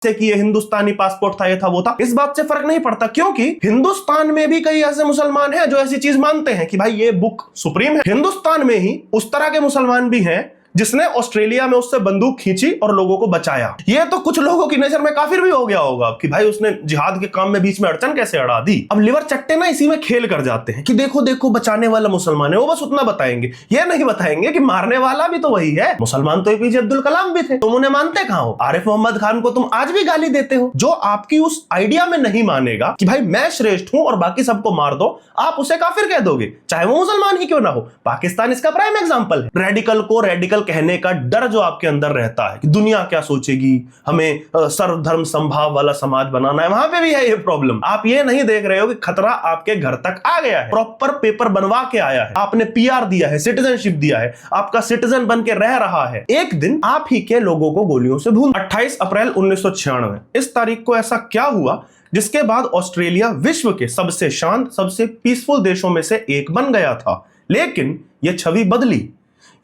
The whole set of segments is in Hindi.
से कि ये हिंदुस्तानी पासपोर्ट था, ये था, वो था, इस बात से फर्क नहीं पड़ता, क्योंकि हिंदुस्तान में भी कई ऐसे मुसलमान हैं जो ऐसी चीज मानते हैं कि भाई ये बुक सुप्रीम है। हिंदुस्तान में ही उस तरह के मुसलमान भी हैं जिसने ऑस्ट्रेलिया में उससे बंदूक खींची और लोगों को बचाया। ये तो कुछ लोगों की नजर में काफिर भी हो गया होगा कि भाई उसने जिहाद के काम में बीच में अड़चन कैसे अड़ा दी। अब लिवर चट्टे ना इसी में खेल कर जाते हैं कि देखो देखो बचाने वाला मुसलमान है, वो बस उतना बताएंगे, ये नहीं बताएंगे कि मारने वाला भी तो वही है। मुसलमान तो एपीजे अब्दुल कलाम भी थे, तुम उन्हें मानते कहां हो? आरिफ मोहम्मद खान को तुम आज भी गाली देते हो। जो आपकी उस आइडिया में नहीं मानेगा कि भाई मैं श्रेष्ठ हूं और बाकी सबको मार दो, आप उसे काफिर कह दोगे, चाहे वो मुसलमान ही क्यों ना हो। पाकिस्तान इसका प्राइम एग्जांपल है। रेडिकल को रेडिकल कहने का डर जो आपके अंदर रहता है कि दुनिया क्या सोचेगी, हमें सर्वधर्म संभाव वाला समाज बनाना है, वहां पे भी है ये प्रॉब्लम। आप ये नहीं देख रहे हो कि खतरा आपके घर तक आ गया है, प्रॉपर पेपर बनवा के आया है, आपने पीआर दिया है, सिटीजनशिप दिया है, आपका सिटीजन बन के रह रहा है, एक दिन आप ही के लोगों को गोलियों से भून। 28 अप्रैल 1996 इस तारीख को ऐसा क्या हुआ जिसके बाद ऑस्ट्रेलिया विश्व के सबसे शांत, सबसे पीसफुल देशों में से एक बन गया था। लेकिन यह छवि बदली।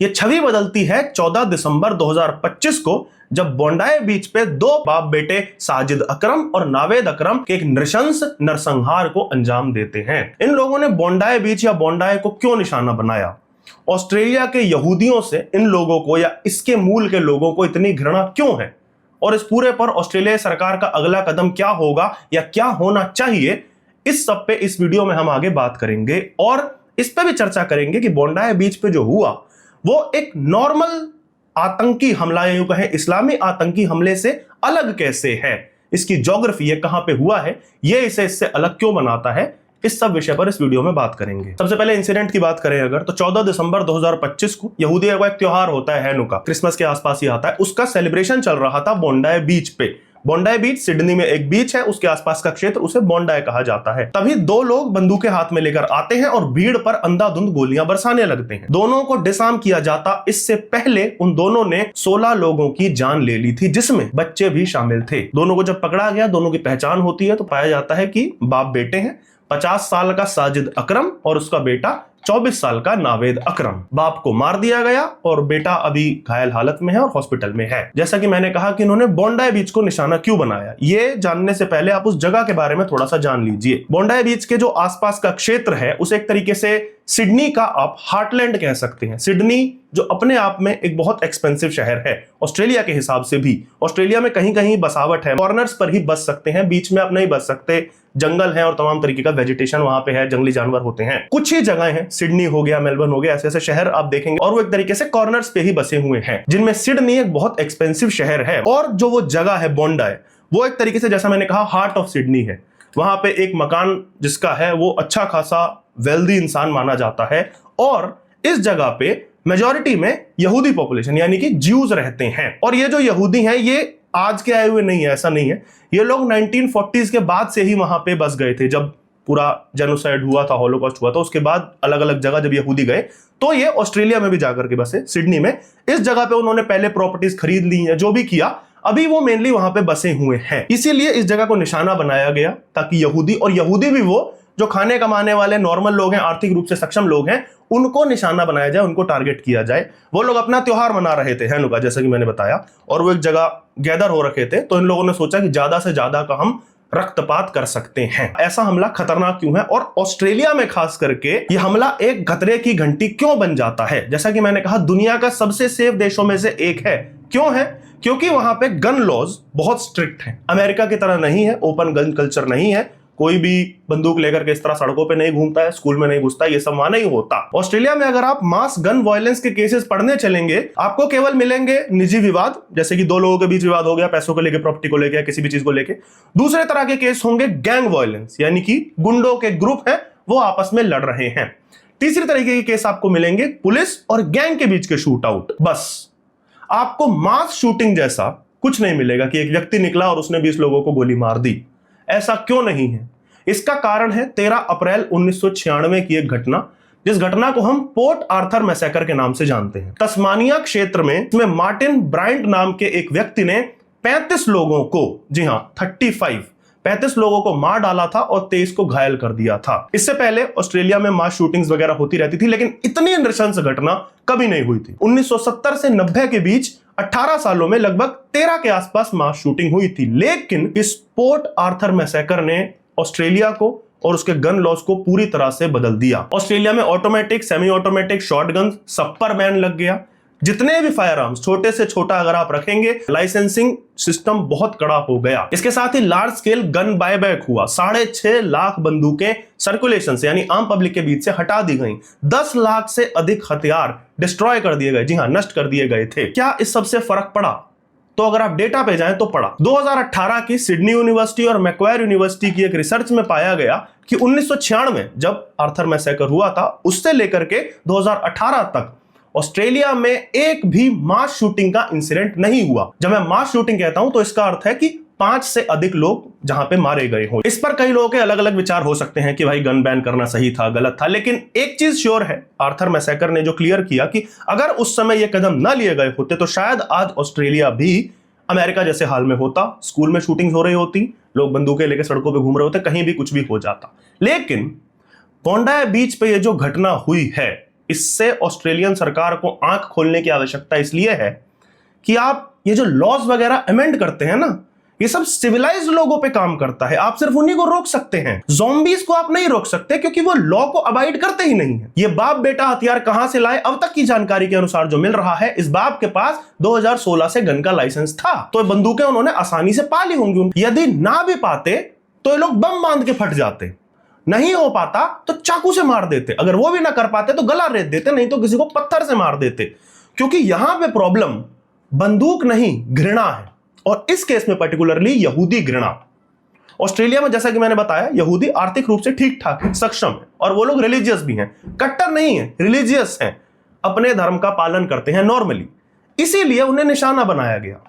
ये छवि बदलती है 14 दिसंबर 2025 को, जब बोंडाई बीच पे दो बाप बेटे साजिद अकरम और नावेद अकरम के एक नृशंस नरसंहार को अंजाम देते हैं। इन लोगों ने बोंडाई बीच या बोंडाई को क्यों निशाना बनाया? ऑस्ट्रेलिया के यहूदियों से इन लोगों को या इसके मूल के लोगों को इतनी घृणा क्यों है? और इस पूरे पर ऑस्ट्रेलिया सरकार का अगला कदम क्या होगा या क्या होना चाहिए, इस सब पे इस वीडियो में हम आगे बात करेंगे। और इस पे भी चर्चा करेंगे कि बोंडाई बीच पे जो हुआ वो एक नॉर्मल आतंकी हमला या यूं कहें इस्लामी आतंकी हमले से अलग कैसे है, इसकी ज्योग्राफी ये कहां पे हुआ है, ये इसे इससे अलग क्यों बनाता है, इस सब विषय पर इस वीडियो में बात करेंगे। सबसे पहले इंसिडेंट की बात करें अगर, तो 14 दिसंबर 2025 को यहूदियों का एक त्योहार होता है हैनुका, क्रिसमस के आसपास ही आता है, उसका सेलिब्रेशन चल रहा था बोंडाई बीच पे। बोंडाई बीच सिडनी में एक बीच है, उसके आसपास का क्षेत्र, उसे बोंडाई कहा जाता है। तभी दो लोग बंदूकें हाथ में लेकर आते हैं और भीड़ पर अंधाधुंध गोलियां बरसाने लगते हैं। दोनों को डिसआर्म किया जाता इससे पहले उन दोनों ने 16 लोगों की जान ले ली थी, जिसमें बच्चे भी शामिल थे। दोनों को जब पकड़ा गया, दोनों की पहचान होती है तो पाया जाता है कि बाप बेटे हैं। 50 साल का साजिद अकरम और उसका बेटा 24 साल का नावेद अकरम। बाप को मार दिया गया और बेटा अभी घायल हालत में है और हॉस्पिटल में है। जैसा कि मैंने कहा कि इन्होंने बोंडाई बीच को निशाना क्यों बनाया, ये जानने से पहले आप उस जगह के बारे में थोड़ा सा जान लीजिए। बोंडाई बीच के जो आसपास का क्षेत्र है उसे एक तरीके से सिडनी का आप हार्टलैंड कह सकते हैं। सिडनी जो अपने आप में एक बहुत एक्सपेंसिव शहर है ऑस्ट्रेलिया के हिसाब से भी। ऑस्ट्रेलिया में कहीं कहीं बसावट है, कॉर्नर्स पर ही बस सकते हैं, बीच में आप नहीं बस सकते, जंगल है और तमाम तरीके का वेजिटेशन वहां पे है, जंगली जानवर होते हैं। कुछ ही जगह हैं, सिडनी हो गया, मेलबर्न हो गया, ऐसे ऐसे शहर आप देखेंगे और वो एक तरीके से कॉर्नर्स पे ही बसे हुए हैं, जिनमें सिडनी एक बहुत एक्सपेंसिव शहर है। और जो वो जगह है बोंडाई, वो एक तरीके से जैसा मैंने कहा हार्ट ऑफ सिडनी है। वहां पे एक मकान जिसका है वो अच्छा खासा वेल्दी इंसान माना जाता है और इस जगह पे मेजॉरिटी में यहूदी पॉपुलेशन यानी कि ज्यूज रहते हैं। और ये जो यहूदी हैं ये आज के आए हुए नहीं है, ऐसा नहीं है, ये लोग 1940s के बाद से ही वहां पे बस गए थे। जब पूरा जेनोसाइड हुआ था, हॉलोकॉस्ट हुआ था, उसके बाद अलग अलग जगह जब यहूदी गए तो ये ऑस्ट्रेलिया में भी जाकर के बसे, सिडनी में। इस जगह पे उन्होंने पहले प्रॉपर्टीज खरीद ली है, जो भी किया, अभी वो मेनली वहां पे बसे हुए हैं। इसीलिए इस जगह को निशाना बनाया गया ताकि यहूदी, और यहूदी भी वो जो खाने कमाने वाले नॉर्मल लोग हैं, आर्थिक रूप से सक्षम लोग हैं, उनको निशाना बनाया जाए, उनको टारगेट किया जाए। वो लोग अपना त्योहार मना रहे थे हैनुका, जैसा कि मैंने बताया, और वो एक जगह गैदर हो रखे थे, तो इन लोगों ने सोचा कि ज्यादा से ज्यादा का हम रक्तपात कर सकते हैं। ऐसा हमला खतरनाक क्यों है और ऑस्ट्रेलिया में खास करके यह हमला एक खतरे की घंटी क्यों बन जाता है? जैसा कि मैंने कहा दुनिया का सबसे सेफ देशों में से एक है। क्यों है? क्योंकि वहां पे गन लॉज बहुत स्ट्रिक्ट हैं। अमेरिका की तरह नहीं है, ओपन गन कल्चर नहीं है, कोई भी बंदूक लेकर के इस तरह सड़कों पे नहीं घूमता है, स्कूल में नहीं घुसता, ये सब वहां नहीं होता। ऑस्ट्रेलिया में अगर आप मास गन वायलेंस के केसेस पढ़ने चलेंगे, आपको केवल मिलेंगे निजी विवाद, जैसे कि दो लोगों के बीच विवाद हो गया पैसों को लेकर, प्रॉपर्टी को लेकर, किसी भी चीज को लेकर। दूसरे तरह के केस होंगे गैंग वायलेंस, यानी कि गुंडों के ग्रुप हैं, वो आपस में लड़ रहे हैं। तीसरी तरीके के केस आपको मिलेंगे पुलिस और गैंग के बीच के शूट आउट। बस आपको मास शूटिंग जैसा कुछ नहीं मिलेगा कि एक व्यक्ति निकला और उसने 20 लोगों को गोली मार दी। ऐसा क्यों नहीं है? इसका कारण है 13 अप्रैल 1996 की एक घटना, जिस घटना को हम पोर्ट आर्थर मैसेकर के नाम से जानते हैं। तस्मानिया क्षेत्र में इसमें मार्टिन ब्रायंट नाम के एक व्यक्ति ने 35 लोगों को, जी हां 35 लोगों को मार डाला था और 23 को घायल कर दिया था। इससे पहले ऑस्ट्रेलिया में मास शूटिंग्स वगैरह होती रहती थी, लेकिन इतनी नृशंस घटना कभी नहीं हुई थी। 1970 से 90 के बीच 18 सालों में लगभग 13 के आसपास मास शूटिंग हुई थी। लेकिन इस पोर्ट आर्थर मैसेकर ने ऑस्ट्रेलिया को और उसके गन लॉज को पूरी तरह से बदल दिया। ऑस्ट्रेलिया में ऑटोमेटिक, सेमी ऑटोमेटिक, शॉटगन सब पर बैन लग गया। जितने भी फायर आर्म्स छोटे से छोटा अगर आप रखेंगे, लाइसेंसिंग सिस्टम बहुत कड़ा हो गया। इसके साथ ही लार्ज स्केल गन बायबैक हुआ। 6.5 लाख बंदूकें सर्कुलेशन से यानी आम पब्लिक के बीच से हटा दी गई। 10 लाख से अधिक हथियार डिस्ट्रॉय कर दिए गए, जी हां, नष्ट कर दिए गए थे। क्या इस सबसे फर्क पड़ा? तो अगर आप डेटा पे जाएं तो पड़ा। 2018 की सिडनी यूनिवर्सिटी और मैक्वायर यूनिवर्सिटी की एक रिसर्च में पाया गया कि 1996 जब आर्थर मैसेकर हुआ था, उससे लेकर के 2018 तक ऑस्ट्रेलिया में एक भी मास शूटिंग का इंसिडेंट नहीं हुआ। जब मैं मास शूटिंग कहता हूं तो इसका अर्थ है कि 5 से अधिक लोग जहां पे मारे गए हो। इस पर कई लोगों के अलग अलग विचार हो सकते हैं कि भाई गन बैन करना सही था, गलत था, लेकिन एक चीज श्योर है, आर्थर मैसेकर ने जो क्लियर किया कि अगर उस समय ये कदम ना लिए गए होते तो शायद आज ऑस्ट्रेलिया भी अमेरिका जैसे हाल में होता। स्कूल में शूटिंग हो रही होती, लोग बंदूकें लेकर सड़कों पर घूम रहे होते, कहीं भी कुछ भी हो जाता। लेकिन बोंडाई बीच पे ये जो घटना हुई है, इससे ऑस्ट्रेलियन सरकार को आंख खोलने की आवश्यकता इसलिए है कि आप ये जो लॉज वगैरह अमेंड करते हैं ना, ये सब सिविलाइज्ड लोगों पे काम करता है। आप सिर्फ उन्हीं को रोक सकते हैं, ज़ॉम्बीज को आप नहीं रोक सकते क्योंकि वो लॉ को अबाइड करते ही नहीं है। ये बाप बेटा हथियार कहां से लाए? अब तक की जानकारी के अनुसार जो मिल रहा है, इस बाप के पास 2016 से गन का लाइसेंस था, तो बंदूकें उन्होंने आसानी से पा ली होंगी। यदि ना भी पाते तो ये लोग बम बांध के फट जाते, नहीं हो पाता तो चाकू से मार देते, अगर वो भी ना कर पाते तो गला रेत देते, नहीं तो किसी को पत्थर से मार देते। क्योंकि यहां पे प्रॉब्लम बंदूक नहीं, घृणा है, और इस केस में पर्टिकुलरली यहूदी घृणा। ऑस्ट्रेलिया में जैसा कि मैंने बताया, यहूदी आर्थिक रूप से ठीक ठाक है, सक्षम है, और वो लोग रिलीजियस भी हैं, कट्टर नहीं है, रिलीजियस हैं, अपने धर्म का पालन करते हैं नॉर्मली, इसीलिए उन्हें निशाना बनाया गया।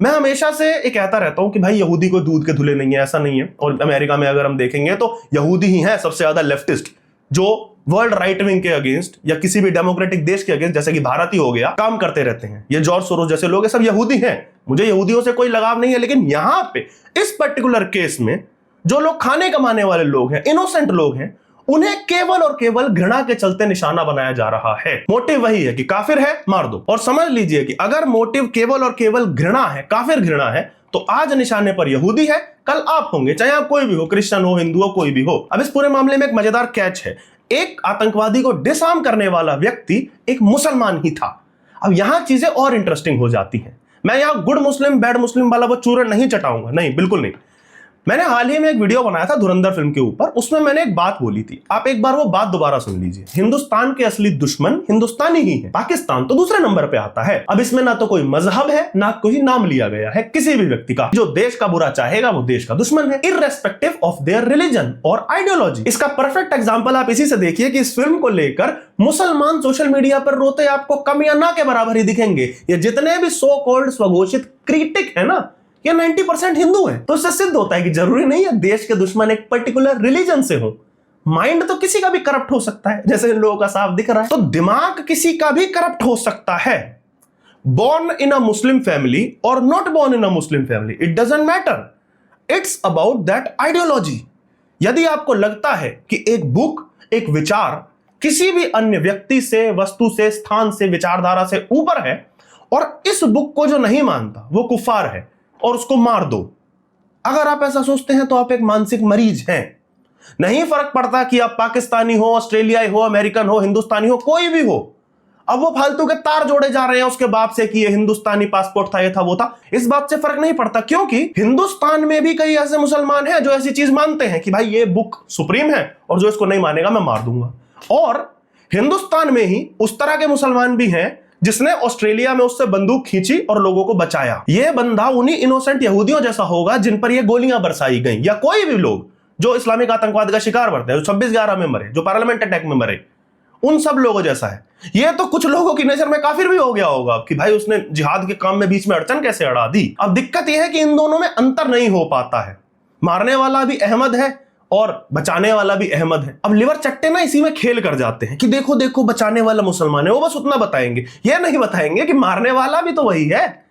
मैं हमेशा से ये कहता रहता हूं कि भाई यहूदी को दूध के धुले नहीं है, ऐसा नहीं है। और अमेरिका में अगर हम देखेंगे तो यहूदी ही है सबसे ज्यादा लेफ्टिस्ट, जो वर्ल्ड राइट विंग के अगेंस्ट या किसी भी डेमोक्रेटिक देश के अगेंस्ट, जैसे कि भारत ही हो गया, काम करते रहते हैं। ये जॉर्ज सोरोस जैसे लोग सब यहूदी हैं। मुझे यहूदियों से कोई लगाव नहीं है, लेकिन यहां पे इस पर्टिकुलर केस में जो लोग खाने कमाने वाले लोग हैं, इनोसेंट लोग हैं, उन्हें केवल और केवल घृणा के चलते निशाना बनाया जा रहा है। मोटिव वही है कि काफिर है, मार दो। और समझ लीजिए कि अगर मोटिव केवल और केवल घृणा है, काफिर घृणा है, तो आज निशाने पर यहूदी है, कल आप होंगे, चाहे आप कोई भी हो, क्रिश्चियन हो, हिंदू हो, कोई भी हो। अब इस पूरे मामले में एक मजेदार कैच है। एक आतंकवादी को डिसआर्म करने वाला व्यक्ति एक मुसलमान ही था। अब यहां चीजें और इंटरेस्टिंग हो जाती हैं। मैं यहां गुड मुस्लिम बैड मुस्लिम वाला वो चूरन नहीं चटाऊंगा, नहीं, बिल्कुल नहीं। मैंने हाल ही में एक वीडियो बनाया था धुरंधर फिल्म के ऊपर, उसमें मैंने एक बात बोली थी, आप एक बार वो बात दोबारा सुन लीजिए। हिंदुस्तान के असली दुश्मन हिंदुस्तानी ही है, पाकिस्तान तो दूसरे नंबर पे आता है। अब इसमें ना तो कोई मजहब है, ना कोई नाम लिया गया है किसी भी व्यक्ति का। जो देश का बुरा चाहेगा वो देश का दुश्मन है, इररेस्पेक्टिव ऑफ देयर रिलीजन और आइडियोलॉजी। इसका परफेक्ट एग्जांपल आप इसी से देखिए कि इस फिल्म को लेकर मुसलमान सोशल मीडिया पर रोते आपको कम या ना के बराबर ही दिखेंगे। ये जितने भी सो कॉल्ड स्वघोषित क्रिटिक है ना, ये 90% हिंदू है। तो इससे सिद्ध होता है कि जरूरी नहीं है देश के दुश्मन एक पर्टिकुलर रिलीजन से हो। माइंड तो किसी का भी करप्ट हो सकता है, जैसे इन लोगों का साफ दिख रहा है। तो दिमाग किसी का भी करप्ट हो सकता है। born in a Muslim family or not born in a Muslim family, it doesn't matter. It's about that ideology. यदि आपको लगता है कि एक बुक, एक विचार किसी भी अन्य व्यक्ति से, वस्तु से, स्थान से, विचारधारा से ऊपर है, और इस बुक को जो नहीं मानता वो कुफार है और उसको मार दो, अगर आप ऐसा सोचते हैं तो आप एक मानसिक मरीज हैं। नहीं फर्क पड़ता कि आप पाकिस्तानी हो, ऑस्ट्रेलियाई हो, अमेरिकन हो, हिंदुस्तानी हो, कोई भी हो। अब वो फालतू के तार जोड़े जा रहे हैं उसके बाप से कि ये हिंदुस्तानी पासपोर्ट था, ये था, वो था, इस बात से फर्क नहीं पड़ता, क्योंकि हिंदुस्तान में भी कई ऐसे मुसलमान हैं जो ऐसी चीज मानते हैं कि भाई ये बुक सुप्रीम है और जो इसको नहीं मानेगा मैं मार दूंगा। और हिंदुस्तान में ही उस तरह के मुसलमान भी हैं जिसने ऑस्ट्रेलिया में उससे बंदूक खींची और लोगों को बचाया। ये बंदा उन्हीं इनोसेंट यहूदियों जैसा होगा जिन पर ये गोलियां बरसाई गई, या कोई भी लोग जो इस्लामिक आतंकवाद का शिकार बनते हैं, जो 26/11 में मरे, जो पार्लियामेंट अटैक में मरे, उन सब लोगों जैसा है। ये तो कुछ लोगों की नजर में काफिर भी हो गया होगा कि भाई उसने जिहाद के काम में बीच में अड़चन कैसे अड़ा दी। अब दिक्कत यह है कि इन दोनों में अंतर नहीं हो पाता है। मारने वाला भी अहमद है और बचाने वाला भी अहमद है। अब लिवर चट्टे ना इसी में खेल कर जाते हैं कि देखो देखो बचाने वाला मुसलमान है, वो बस उतना बताएंगे, ये नहीं बताएंगे कि मारने वाला भी तो वही है।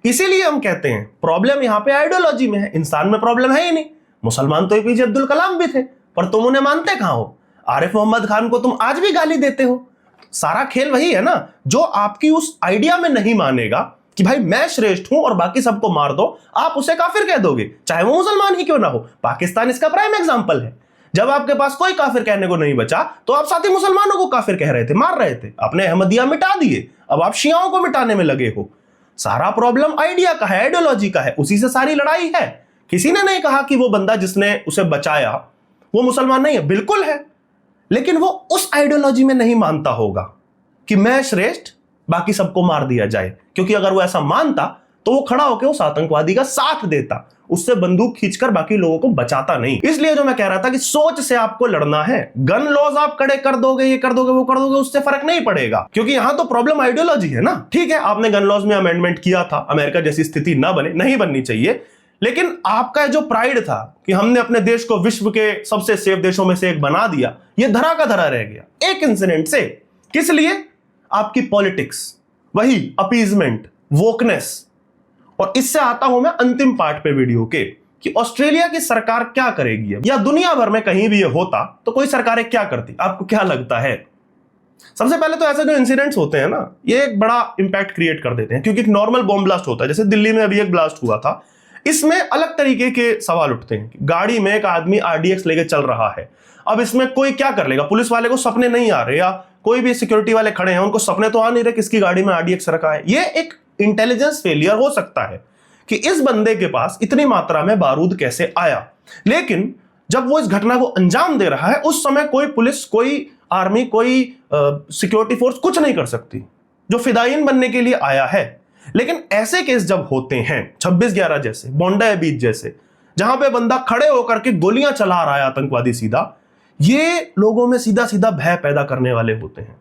इसीलिए हम कहते हैं प्रॉब्लम यहां पे आइडियोलॉजी में है, इंसान में प्रॉब्लम है ही नहीं। मुसलमान तो एपीजे अब्दुल कलाम भी थे, पर तुम उन्हें मानते कहां हो? आरिफ मोहम्मद खान को तुम आज भी गाली देते हो। सारा खेल वही है ना, जो आपकी उस आइडिया में नहीं मानेगा, कि भाई मैं श्रेष्ठ हूं और बाकी सबको मार दो, आप उसे काफिर कह दोगे, चाहे वो मुसलमान ही क्यों ना हो। पाकिस्तान इसका प्राइम एग्जांपल है। जब आपके पास कोई काफिर कहने को नहीं बचा तो आप साथी मुसलमानों को काफिर कह रहे थे, मार रहे थे। आपने अहमदिया मिटा दिए, अब आप शियाओं को मिटाने में लगे हो। सारा प्रॉब्लम आइडिया का है, आइडियोलॉजी का है, उसी से सारी लड़ाई है। किसी ने नहीं कहा कि वो बंदा जिसने उसे बचाया वो मुसलमान नहीं है, बिल्कुल है, लेकिन वो उस आइडियोलॉजी में नहीं मानता होगा कि मैं श्रेष्ठ, बाकी सबको मार दिया जाए। क्योंकि अगर वो ऐसा मानता तो वो खड़ा होकर उस आतंकवादी का साथ देता, उससे बंदूक खींचकर बाकी लोगों को बचाता नहीं। इसलिए जो मैं कह रहा था कि सोच से आपको लड़ना है। गन लॉज आप कड़े कर दोगे, ये कर दोगे, वो कर दोगे, उससे फर्क नहीं पड़ेगा, क्योंकि यहां तो प्रॉब्लम आइडियोलॉजी है ना। ठीक है, आपने गन लॉज में अमेंडमेंट किया था, अमेरिका जैसी स्थिति ना बने, नहीं बननी चाहिए, लेकिन आपका जो प्राइड था कि हमने अपने देश को विश्व के सबसे सेफ देशों में से एक बना दिया, ये धरा का धरा रह गया एक इंसिडेंट से। किस लिए? आपकी पॉलिटिक्स, वही अपीजमेंट, वोकनेस। और इससे आता हूं मैं अंतिम पार्ट पे वीडियो के, कि ऑस्ट्रेलिया की सरकार क्या करेगी अब, या दुनिया भर में कहीं भी ये होता तो कोई सरकारें क्या करती, आपको क्या लगता है? सबसे पहले तो ऐसे जो इंसिडेंट्स होते हैं ना, ये एक बड़ा इंपैक्ट क्रिएट कर देते हैं, क्योंकि एक नॉर्मल बॉम्ब ब्लास्ट होता है, जैसे दिल्ली में अभी एक ब्लास्ट हुआ था, इसमें अलग तरीके के सवाल उठते हैं। गाड़ी में एक आदमी आरडीएक्स लेके चल रहा है, अब इसमें कोई क्या कर लेगा? पुलिस वाले को सपने नहीं आ रहे, या कोई भी सिक्योरिटी वाले खड़े हैं उनको सपने तो आ नहीं रहे किसकी गाड़ी में आरडीएक्स रखा है। ये एक इंटेलिजेंस फेलियर हो सकता है कि इस बंदे के पास इतनी मात्रा में बारूद कैसे आया। लेकिन जब वो इस घटना को अंजाम दे रहा है, उस समय कोई पुलिस, कोई आर्मी, कोई सिक्योरिटी फोर्स कुछ नहीं कर सकती, जो फिदायीन बनने के लिए आया है। लेकिन ऐसे केस जब होते हैं 26/11 जैसे, बोंडा बीच जैसे, जहां पे बंदा खड़े होकर के गोलियां चला रहा है आतंकवादी सीधा, ये लोगों में सीधा सीधा भय पैदा करने वाले होते हैं।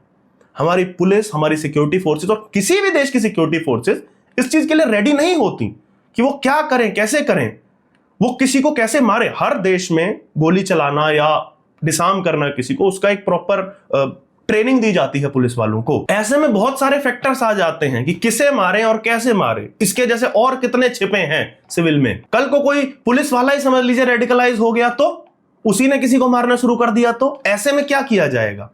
हमारी पुलिस, हमारी सिक्योरिटी फोर्सेस और किसी भी देश की सिक्योरिटी फोर्सेस इस चीज के लिए रेडी नहीं होती कि वो क्या करें, कैसे करें, वो किसी को कैसे मारे। हर देश में गोली चलाना या डिसार्म करना किसी को, उसका एक प्रॉपर ट्रेनिंग दी जाती है पुलिस वालों को। ऐसे में बहुत सारे फैक्टर्स आ जाते हैं कि किसे मारे और कैसे मारे, इसके जैसे और कितने छिपे हैं सिविल में। कल को कोई पुलिस वाला ही समझ लीजिए रेडिकलाइज हो गया, तो उसी ने किसी को मारना शुरू कर दिया, तो ऐसे में क्या किया जाएगा?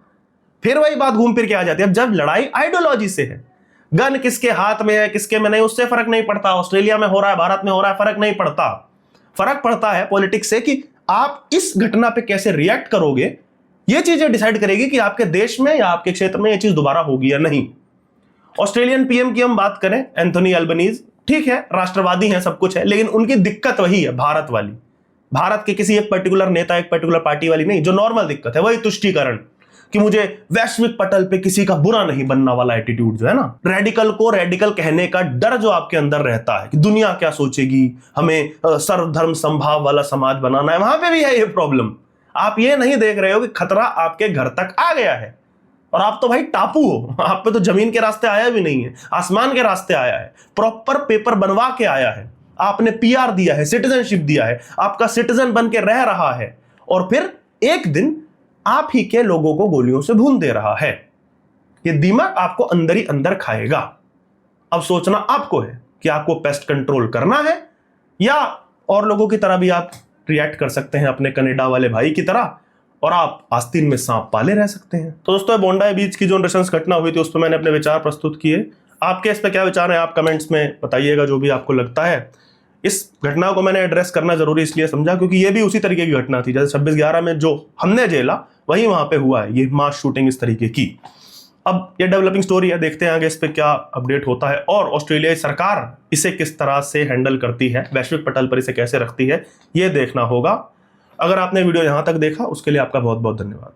फिर वही बात घूम फिर के आ जाती है। अब जब लड़ाई आइडियोलॉजी से है, गन किसके हाथ में है, किसके में नहीं, उससे फर्क नहीं पड़ता। ऑस्ट्रेलिया में हो रहा है, भारत में हो रहा है, फर्क नहीं पड़ता। फर्क पड़ता है पॉलिटिक्स से कि आप इस घटना पे कैसे रिएक्ट करोगे। ये चीजें डिसाइड करेगी कि आपके देश में या आपके क्षेत्र में ये चीज दोबारा होगी या नहीं। ऑस्ट्रेलियन पीएम की हम बात करें, एंथोनी अल्बनीज, ठीक है, राष्ट्रवादी हैं, सब कुछ है, लेकिन उनकी दिक्कत वही है, भारत वाली। भारत के किसी एक पर्टिकुलर नेता, एक पर्टिकुलर पार्टी वाली नहीं, जो नॉर्मल दिक्कत है वही तुष्टीकरण, कि मुझे वैश्विक पटल पे किसी का बुरा नहीं बनना वाला एटीट्यूड जो है ना, रेडिकल को रेडिकल कहने का डर जो आपके अंदर रहता है कि दुनिया क्या सोचेगी, हमें सर्वधर्म संभाव वाला समाज बनाना है, वहां पे भी है ये प्रॉब्लम। आप ये नहीं देख रहे हो कि खतरा आपके घर तक आ गया है, और आप तो भाई टापू हो, आप पे तो जमीन के रास्ते आया भी नहीं है, आसमान के रास्ते आया है, प्रॉपर पेपर बनवा के आया है, आपने पीआर दिया है, सिटीजनशिप दिया है, आपका सिटीजन बन के रह रहा है, और फिर एक दिन आप ही के लोगों को गोलियों से भून दे रहा है। ये दिमाग आपको अंदर ही अंदर खाएगा। अब सोचना आपको है कि आपको पेस्ट कंट्रोल करना है, या और लोगों की तरह भी आप रिएक्ट कर सकते हैं अपने कनाडा वाले भाई की तरह, और आप आस्तीन में सांप पाले रह सकते हैं। तो दोस्तों, बोंडा बीच की जो नृशंस घटना हुई थी उस पर मैंने अपने विचार प्रस्तुत किए। आपके इस पर क्या विचार है आप कमेंट्स में बताइएगा, जो भी आपको लगता है। इस घटना को मैंने एड्रेस करना जरूरी इसलिए समझा क्योंकि ये भी उसी तरीके की घटना थी, जैसे 26/11 में जो हमने झेला वही वहां पे हुआ है, ये मास शूटिंग इस तरीके की। अब ये डेवलपिंग स्टोरी है, देखते हैं आगे इस पे क्या अपडेट होता है, और ऑस्ट्रेलियाई सरकार इसे किस तरह से हैंडल करती है, वैश्विक पटल पर इसे कैसे रखती है, ये देखना होगा। अगर आपने वीडियो यहां तक देखा उसके लिए आपका बहुत बहुत धन्यवाद।